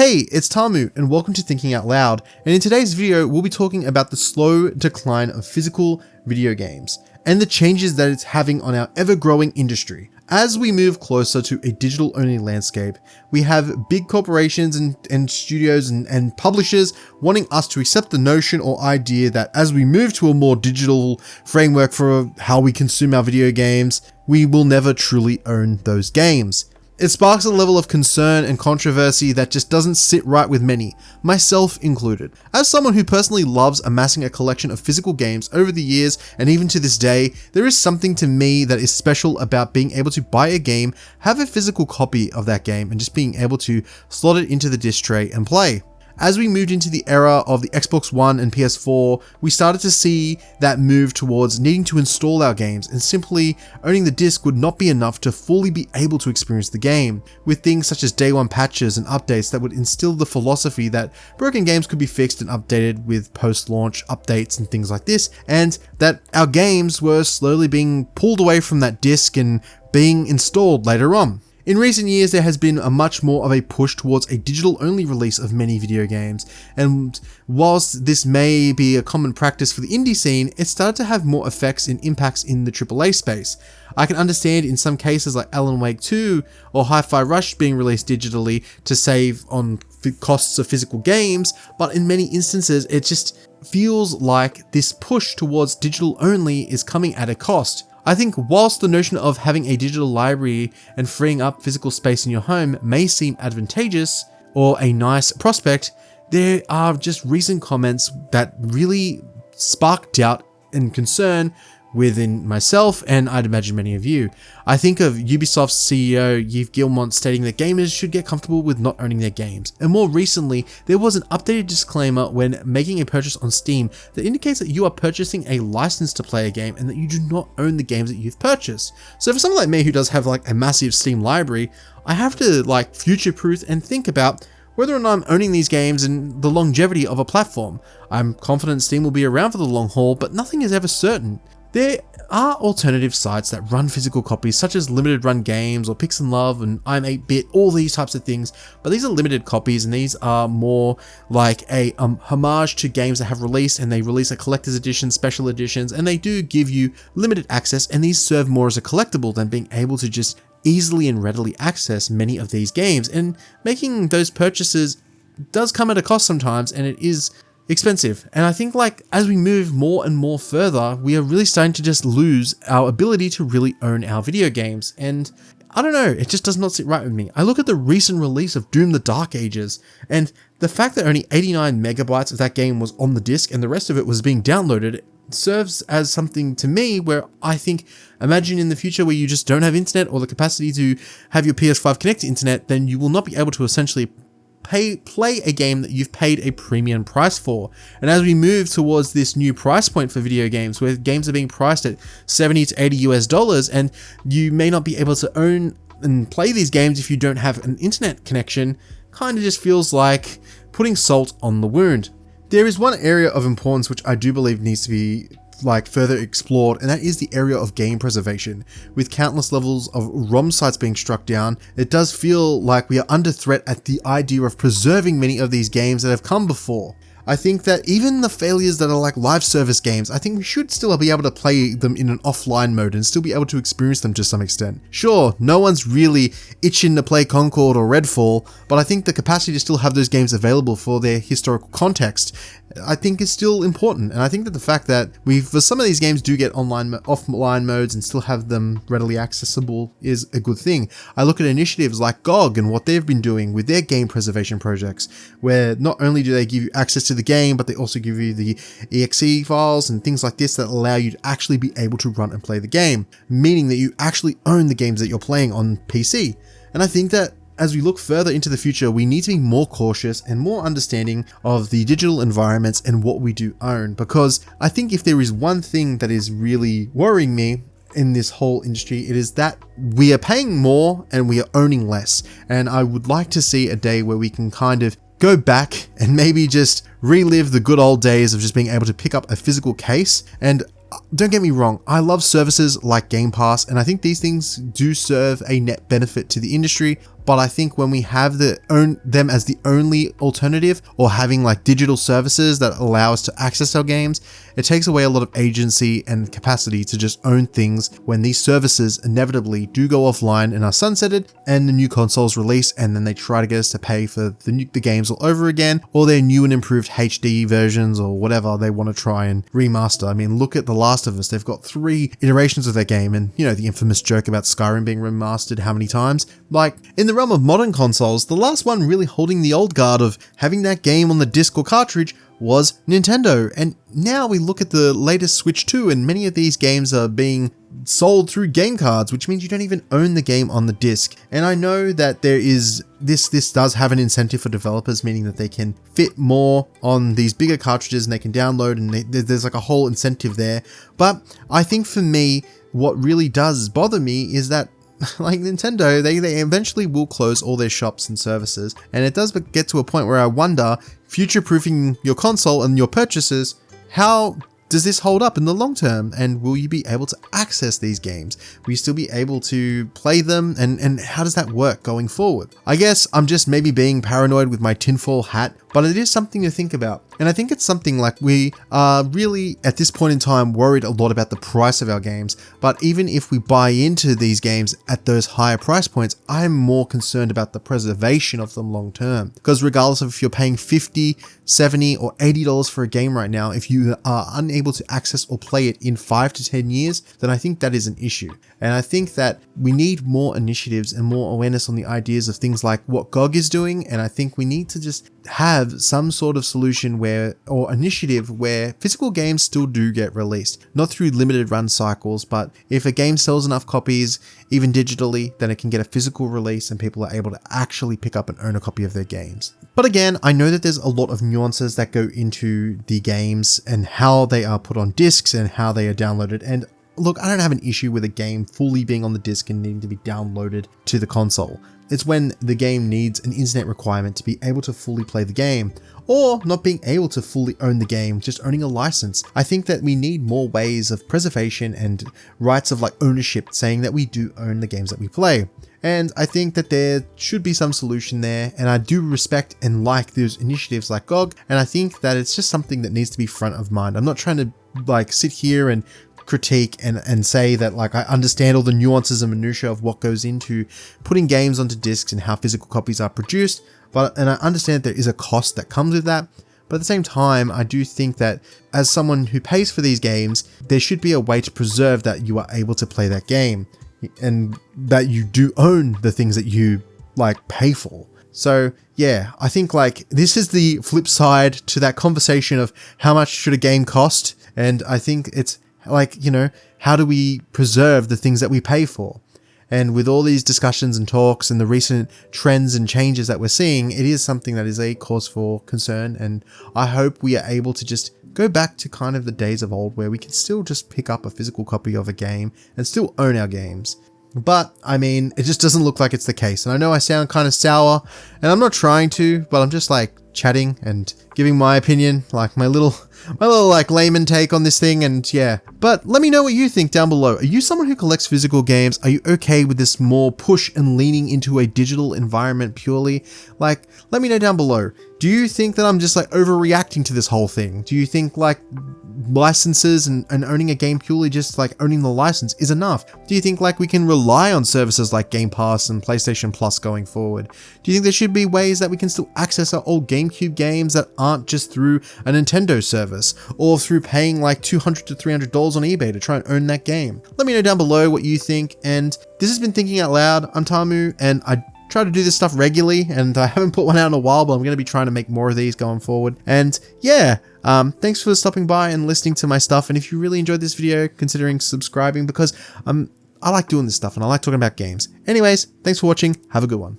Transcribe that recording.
Hey, it's Tamu and welcome to Thinking Out Loud, and in today's video we'll be talking about the slow decline of physical video games and the changes that it's having on our ever-growing industry. As we move closer to a digital-only landscape, we have big corporations and studios and publishers wanting us to accept the notion or idea that as we move to a more digital framework for how we consume our video games, we will never truly own those games. It sparks a level of concern and controversy that just doesn't sit right with many, myself included. As someone who personally loves amassing a collection of physical games over the years and even to this day, there is something to me that is special about being able to buy a game, have a physical copy of that game, and just being able to slot it into the disc tray and play. As we moved into the era of the Xbox One and PS4, we started to see that move towards needing to install our games, and simply owning the disc would not be enough to fully be able to experience the game, with things such as day one patches and updates that would instill the philosophy that broken games could be fixed and updated with post-launch updates and things like this, and that our games were slowly being pulled away from that disc and being installed later on. In recent years, there has been a much more of a push towards a digital-only release of many video games, and whilst this may be a common practice for the indie scene, it started to have more effects and impacts in the AAA space. I can understand in some cases like Alan Wake 2 or Hi-Fi Rush being released digitally to save on costs of physical games, but in many instances, it just feels like this push towards digital-only is coming at a cost. I think whilst the notion of having a digital library and freeing up physical space in your home may seem advantageous or a nice prospect, there are just recent comments that really spark doubt and concern within myself, and I'd imagine many of you. I think of Ubisoft's CEO Yves Guillemot stating that gamers should get comfortable with not owning their games, and more recently there was an updated disclaimer when making a purchase on Steam that indicates that you are purchasing a license to play a game and that you do not own the games that you've purchased. So for someone like me who does have like a massive Steam library, I have to like future-proof and think about whether or not I'm owning these games and the longevity of a platform. I'm confident Steam will be around for the long haul, but nothing is ever certain. There are alternative sites that run physical copies such as Limited Run Games or Pix and Love and I'm 8-Bit, all these types of things, but these are limited copies and these are more like a homage to games that have released, and they release a collector's edition, special editions, and they do give you limited access, and these serve more as a collectible than being able to just easily and readily access many of these games, and making those purchases does come at a cost sometimes, and it is expensive. And I think like as we move more and more further, we are really starting to just lose our ability to really own our video games. And I don't know, it just does not sit right with me. I look at the recent release of Doom the Dark Ages, and the fact that only 89 megabytes of that game was on the disc and the rest of it was being downloaded serves as something to me where I think, imagine in the future where you just don't have internet or the capacity to have your PS5 connect to internet, then you will not be able to essentially play a game that you've paid a premium price for. And as we move towards this new price point for video games, where games are being priced at $70 to $80 and you may not be able to own and play these games if you don't have an internet connection, kind of just feels like putting salt on the wound. There is one area of importance which I do believe needs to be further explored, and that is the area of game preservation. With countless levels of ROM sites being struck down, it does feel like we are under threat at the idea of preserving many of these games that have come before. I think that even the failures that are like live service games, I think we should still be able to play them in an offline mode and still be able to experience them to some extent. Sure, no one's really itching to play Concord or Redfall, but I think the capacity to still have those games available for their historical context, I think is still important. And I think that the fact that for some of these games do get offline modes and still have them readily accessible is a good thing. I look at initiatives like GOG and what they've been doing with their game preservation projects, where not only do they give you access to the game, but they also give you the exe files and things like this that allow you to actually be able to run and play the game, meaning that you actually own the games that you're playing on PC. And I think that as we look further into the future, we need to be more cautious and more understanding of the digital environments and what we do own, because I think if there is one thing that is really worrying me in this whole industry, it is that we are paying more and we are owning less. And I would like to see a day where we can kind of go back and maybe just relive the good old days of just being able to pick up a physical case. And don't get me wrong, I love services like Game Pass, and I think these things do serve a net benefit to the industry, but I think when we have them as the only alternative, or having like digital services that allow us to access our games, it takes away a lot of agency and capacity to just own things when these services inevitably do go offline and are sunsetted and the new consoles release, and then they try to get us to pay for the games all over again, or their new and improved HD versions or whatever they want to try and remaster. I mean, look at The Last of Us. They've got 3 iterations of their game, and you know, the infamous joke about Skyrim being remastered how many times. Like, in the realm of modern consoles, the last one really holding the old guard of having that game on the disc or cartridge was Nintendo. And now we look at the latest Switch 2, and many of these games are being sold through game cards, which means you don't even own the game on the disc. And I know that there is this does have an incentive for developers, meaning that they can fit more on these bigger cartridges and they can download, and there's like a whole incentive there. But I think for me, what really does bother me is that like Nintendo, they eventually will close all their shops and services, and it does get to a point where I wonder, future-proofing your console and your purchases, how does this hold up in the long term, and will you be able to access these games? Will you still be able to play them, and how does that work going forward? I guess I'm just maybe being paranoid with my tinfoil hat, but it is something to think about. And I think it's something like we are really at this point in time worried a lot about the price of our games, but even if we buy into these games at those higher price points, I'm more concerned about the preservation of them long term. Because regardless of if you're paying $50, $70 or $80 for a game right now, if you are unable to access or play it in 5 to 10 years, then I think that is an issue. And I think that we need more initiatives and more awareness on the ideas of things like what GOG is doing, and I think we need to just have some sort of solution or initiative where physical games still do get released, not through limited run cycles, but if a game sells enough copies, even digitally, then it can get a physical release and people are able to actually pick up and own a copy of their games. But again, I know that there's a lot of nuances that go into the games and how they are put on discs and how they are downloaded. And look, I don't have an issue with a game fully being on the disc and needing to be downloaded to the console. It's when the game needs an internet requirement to be able to fully play the game, or not being able to fully own the game, just owning a license. I think that we need more ways of preservation and rights of like ownership, saying that we do own the games that we play. And I think that there should be some solution there, and I do respect and like those initiatives like GOG, and I think that it's just something that needs to be front of mind. I'm not trying to like sit here and critique and say that like I understand all the nuances and minutiae of what goes into putting games onto discs and how physical copies are produced, and I understand that there is a cost that comes with that. But at the same time, I do think that as someone who pays for these games, there should be a way to preserve that you are able to play that game and that you do own the things that you like pay for. So yeah, I think like this is the flip side to that conversation of how much should a game cost, and I think it's like, you know, how do we preserve the things that we pay for? And with all these discussions and talks and the recent trends and changes that we're seeing, it is something that is a cause for concern. And I hope we are able to just go back to kind of the days of old where we can still just pick up a physical copy of a game and still own our games. But I mean, it just doesn't look like it's the case. And I know I sound kind of sour, and I'm not trying to, but I'm just like chatting and giving my opinion, like my little like layman take on this thing. And yeah, but let me know what you think down below. Are you someone who collects physical games? Are you okay with this more push and leaning into a digital environment purely? Like, let me know down below. Do you think that I'm just like overreacting to this whole thing? Do you think like licenses and owning a game purely just like owning the license is enough? Do you think like we can rely on services like Game Pass and PlayStation Plus going forward? Do you think there should be ways that we can still access our old GameCube games that aren't just through a Nintendo service or through paying like $200 to $300 on eBay to try and own that game? Let me know down below what you think. And this has been Thinking Out Loud. I'm Tamu, and I try to do this stuff regularly, and I haven't put one out in a while, but I'm going to be trying to make more of these going forward. And yeah, thanks for stopping by and listening to my stuff. And if you really enjoyed this video, considering subscribing, because I like doing this stuff and I like talking about games. Anyways, thanks for watching. Have a good one.